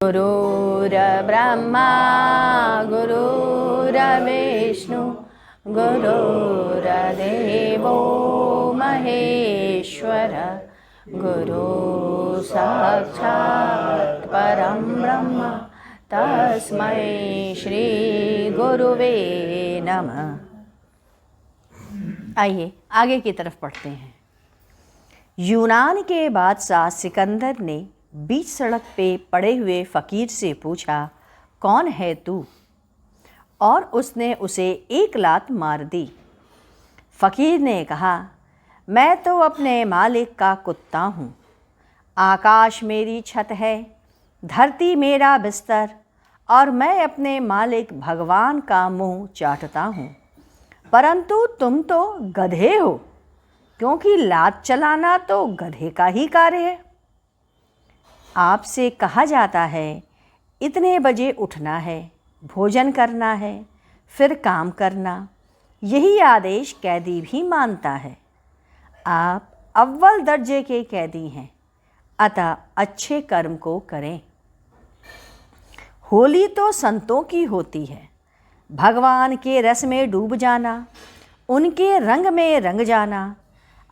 गुरुर्ब्रह्मा गुरुर्विष्णु गुरुर्देवो महेश्वर गुरु साक्षात् परं ब्रह्म तस्मै श्री गुरुवे नमः। आइए आगे की तरफ पढ़ते हैं। यूनान के बादशाह सिकंदर ने बीच सड़क पे पड़े हुए फ़कीर से पूछा, कौन है तू? और उसने उसे एक लात मार दी। फ़कीर ने कहा, मैं तो अपने मालिक का कुत्ता हूँ। आकाश मेरी छत है, धरती मेरा बिस्तर, और मैं अपने मालिक भगवान का मुँह चाटता हूँ। परंतु तुम तो गधे हो, क्योंकि लात चलाना तो गधे का ही कार्य है। आपसे कहा जाता है इतने बजे उठना है, भोजन करना है, फिर काम करना। यही आदेश कैदी भी मानता है। आप अव्वल दर्जे के कैदी हैं, अतः अच्छे कर्म को करें। होली तो संतों की होती है। भगवान के रस में डूब जाना, उनके रंग में रंग जाना।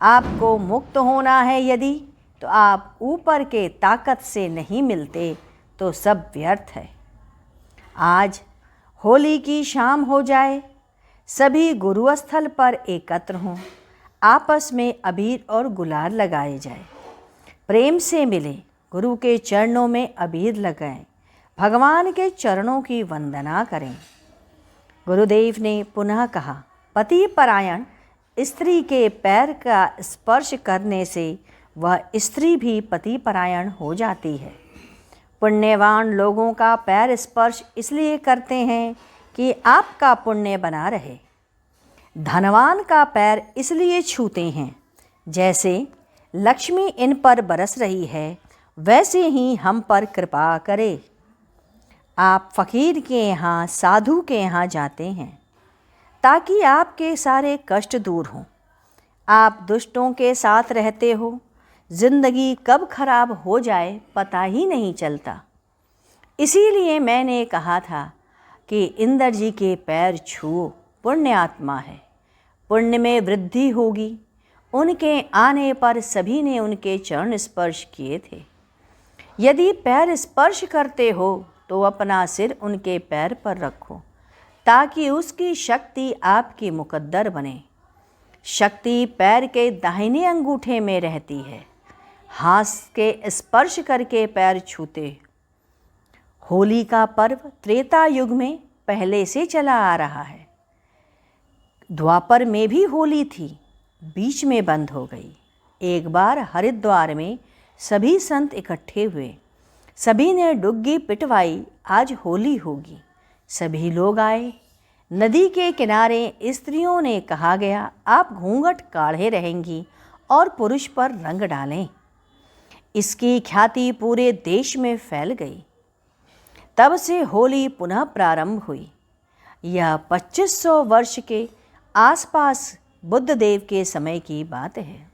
आपको मुक्त होना है यदि, तो आप ऊपर के ताकत से नहीं मिलते तो सब व्यर्थ है। आज होली की शाम हो जाए, सभी गुरुस्थल पर एकत्र हों, आपस में अबीर और गुलाल लगाए जाए, प्रेम से मिले, गुरु के चरणों में अबीर लगाएं, भगवान के चरणों की वंदना करें। गुरुदेव ने पुनः कहा, पति परायण स्त्री के पैर का स्पर्श करने से वह स्त्री भी पति परायण हो जाती है। पुण्यवान लोगों का पैर स्पर्श इसलिए करते हैं कि आपका पुण्य बना रहे। धनवान का पैर इसलिए छूते हैं जैसे लक्ष्मी इन पर बरस रही है, वैसे ही हम पर कृपा करे। आप फ़कीर के यहाँ, साधु के यहाँ जाते हैं ताकि आपके सारे कष्ट दूर हों। आप दुष्टों के साथ रहते हो, जिंदगी कब खराब हो जाए पता ही नहीं चलता। इसीलिए मैंने कहा था कि इंद्र जी के पैर छुओ, पुण्य आत्मा है, पुण्य में वृद्धि होगी। उनके आने पर सभी ने उनके चरण स्पर्श किए थे। यदि पैर स्पर्श करते हो तो अपना सिर उनके पैर पर रखो, ताकि उसकी शक्ति आपकी मुकद्दर बने। शक्ति पैर के दाहिने अंगूठे में रहती है। हाथ के स्पर्श करके पैर छूते। होली का पर्व त्रेता युग में पहले से चला आ रहा है। द्वापर में भी होली थी, बीच में बंद हो गई। एक बार हरिद्वार में सभी संत इकट्ठे हुए, सभी ने डुग्गी पिटवाई, आज होली होगी। सभी लोग आए। नदी के किनारे स्त्रियों ने कहा गया, आप घूंघट काढ़े रहेंगी और पुरुष पर रंग डालें। इसकी ख्याति पूरे देश में फैल गई। तब से होली पुनः प्रारंभ हुई। यह 2500 वर्ष के आसपास बुद्ध देव के समय की बात है।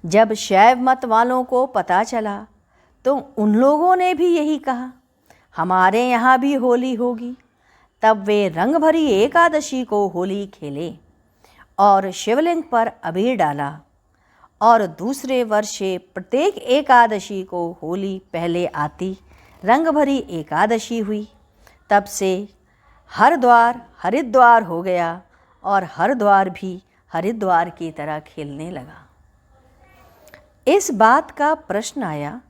जब शैव मत वालों को पता चला तो उन लोगों ने भी यही कहा, हमारे यहाँ भी होली होगी। तब वे रंग भरी एकादशी को होली खेले और शिवलिंग पर अबीर डाला, और दूसरे वर्षे प्रत्येक एकादशी को होली पहले आती रंग भरी एकादशी हुई। तब से हर द्वार हरिद्वार हो गया और हर द्वार भी हरिद्वार की तरह खेलने लगा। इस बात का प्रश्न आया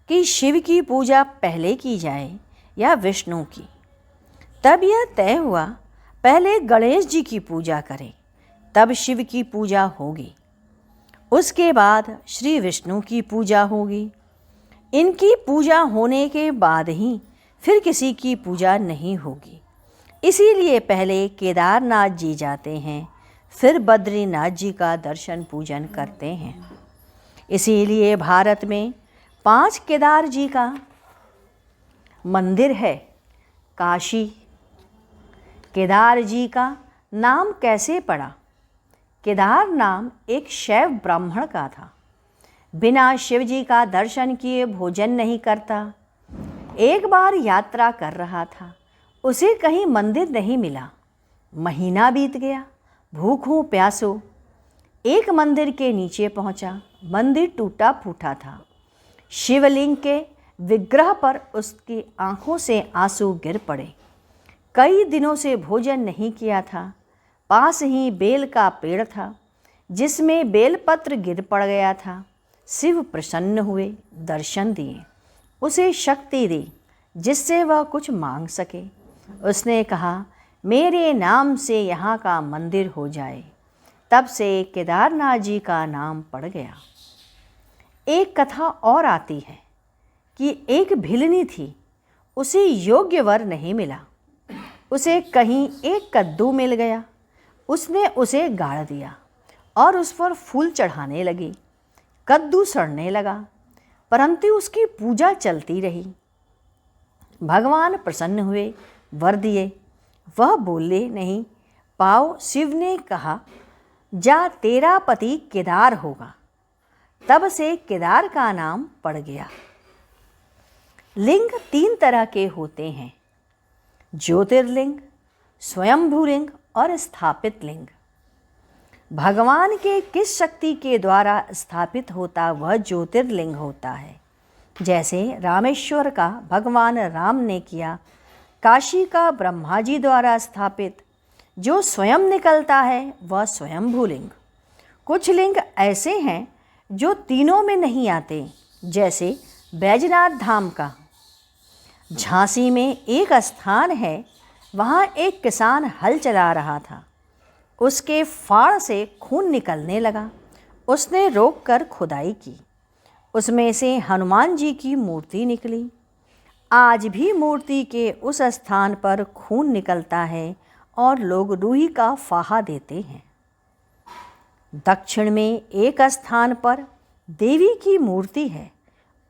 कि शिव की पूजा पहले की जाए या विष्णु की। तब यह तय हुआ, पहले गणेश जी की पूजा करें, तब शिव की पूजा होगी। उसके बाद श्री विष्णु की पूजा होगी। इनकी पूजा होने के बाद ही फिर किसी की पूजा नहीं होगी। इसीलिए पहले केदारनाथ जी जाते हैं, फिर बद्रीनाथ जी का दर्शन पूजन करते हैं। इसीलिए भारत में 5 केदार जी का मंदिर है। काशी। केदार जी का नाम कैसे पड़ा? केदार नाम एक शैव ब्राह्मण का था। बिना शिव जी का दर्शन किए भोजन नहीं करता। एक बार यात्रा कर रहा था, उसे कहीं मंदिर नहीं मिला। महीना बीत गया, भूखों प्यासों एक मंदिर के नीचे पहुंचा। मंदिर टूटा फूटा था। शिवलिंग के विग्रह पर उसकी आंखों से आंसू गिर पड़े। कई दिनों से भोजन नहीं किया था। पास ही बेल का पेड़ था, जिसमें बेलपत्र गिर पड़ गया था। शिव प्रसन्न हुए, दर्शन दिए, उसे शक्ति दी जिससे वह कुछ मांग सके। उसने कहा, मेरे नाम से यहाँ का मंदिर हो जाए। तब से केदारनाथ जी का नाम पड़ गया। एक कथा और आती है कि एक भिलनी थी, उसे योग्य वर नहीं मिला। उसे कहीं एक कद्दू मिल गया। उसने उसे गाड़ दिया और उस पर फूल चढ़ाने लगी। कद्दू सड़ने लगा, परंतु उसकी पूजा चलती रही। भगवान प्रसन्न हुए, वर दिए। वह बोले नहीं पाओ। शिव ने कहा, जा तेरा पति केदार होगा। तब से केदार का नाम पड़ गया। लिंग 3 तरह के होते हैं, ज्योतिर्लिंग, स्वयंभू और स्थापित लिंग। भगवान के किस शक्ति के द्वारा स्थापित होता वह ज्योतिर्लिंग होता है। जैसे रामेश्वर का भगवान राम ने किया, काशी का ब्रह्मा जी द्वारा स्थापित जो स्वयं निकलता है वह स्वयंभू लिंग। कुछ लिंग ऐसे हैं जो तीनों में नहीं आते, जैसे बैजनाथ धाम का। झांसी में एक स्थान है, वहाँ एक किसान हल चला रहा था। उसके फाड़ से खून निकलने लगा। उसने रोककर खुदाई की, उसमें से हनुमान जी की मूर्ति निकली। आज भी मूर्ति के उस स्थान पर खून निकलता है और लोग रूही का फाहा देते हैं। दक्षिण में एक स्थान पर देवी की मूर्ति है।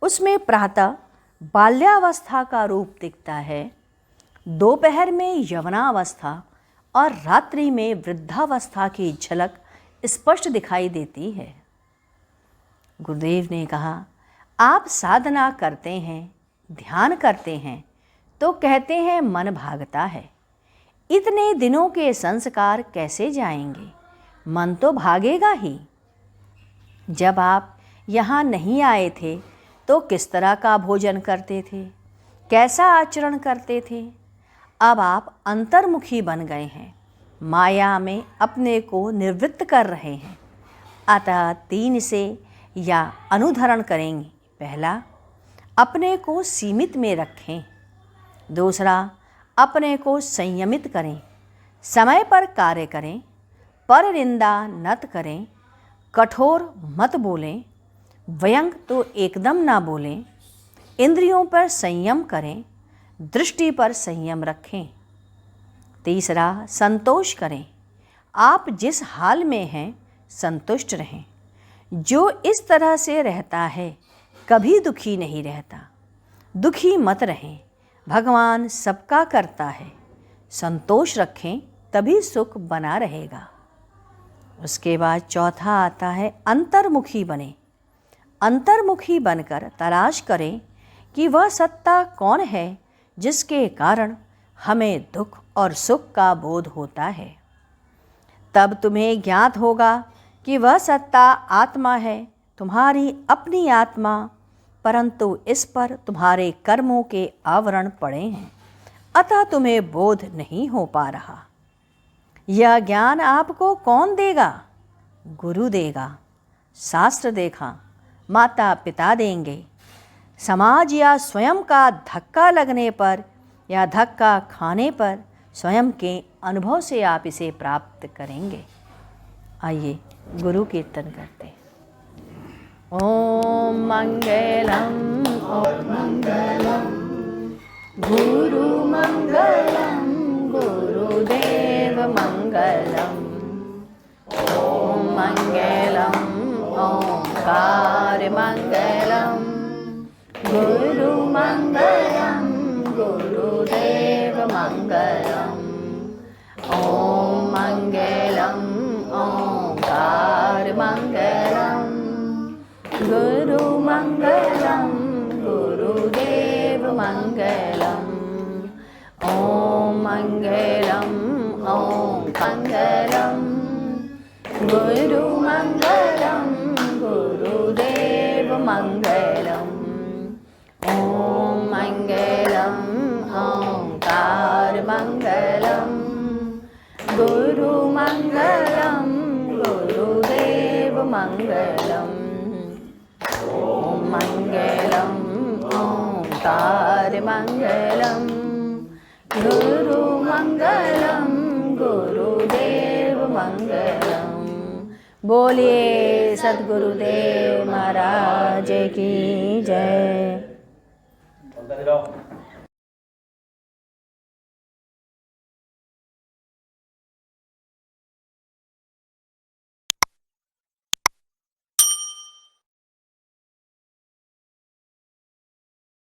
उसमें प्रातः बाल्यावस्था का रूप दिखता है, दोपहर में यवनावस्था और रात्रि में वृद्धावस्था की झलक स्पष्ट दिखाई देती है। गुरुदेव ने कहा, आप साधना करते हैं, ध्यान करते हैं तो कहते हैं मन भागता है। इतने दिनों के संस्कार कैसे जाएंगे? मन तो भागेगा ही। जब आप यहाँ नहीं आए थे तो किस तरह का भोजन करते थे, कैसा आचरण करते थे? अब आप अंतर्मुखी बन गए हैं, माया में अपने को निवृत्त कर रहे हैं। अतः 3 से या अनुधरण करेंगे। पहला, अपने को सीमित में रखें। दूसरा, अपने को संयमित करें, समय पर कार्य करें, पर निंदा नत करें, कठोर मत बोलें, व्यंग तो एकदम ना बोलें, इंद्रियों पर संयम करें, दृष्टि पर संयम रखें। तीसरा, संतोष करें। आप जिस हाल में हैं संतुष्ट रहें। जो इस तरह से रहता है कभी दुखी नहीं रहता। दुखी मत रहें, भगवान सबका करता है। संतोष रखें तभी सुख बना रहेगा। उसके बाद चौथा आता है अंतर्मुखी बने। अंतर्मुखी बनकर तलाश करें कि वह सत्ता कौन है जिसके कारण हमें दुख और सुख का बोध होता है। तब तुम्हें ज्ञात होगा कि वह सत्ता आत्मा है, तुम्हारी अपनी आत्मा, परंतु इस पर तुम्हारे कर्मों के आवरण पड़े हैं, अतः तुम्हें बोध नहीं हो पा रहा। यह ज्ञान आपको कौन देगा? गुरु देगा, शास्त्र देखा, माता पिता देंगे। समाज या स्वयं का धक्का लगने पर या धक्का खाने पर स्वयं के अनुभव से आप इसे प्राप्त करेंगे। आइए गुरु कीर्तन करते हैं। ओम मंगलम ओम मंगलम गुरु मंगलम गुरुदेव मंगलम। ओम मंगलम ओंकार मंगलम गुरु मंगलम गुरुदेव मंगलम। ओम मंगलम ओंकार मंगलम गुरु मंगलम गुरुदेव मंगलम। मंगलम ओम मंगलम गुरु मंगलम गुरुदेव मंगलम ओम मंगलम ओंकार मंगलम गुरु मंगलम गुरुदेव मंगलम ओम मंगलम ओंकार मंगलम गुरु मंगलम गुरुदेव मंगलम। बोलिए सद्गुरुदेव महाराज की जय।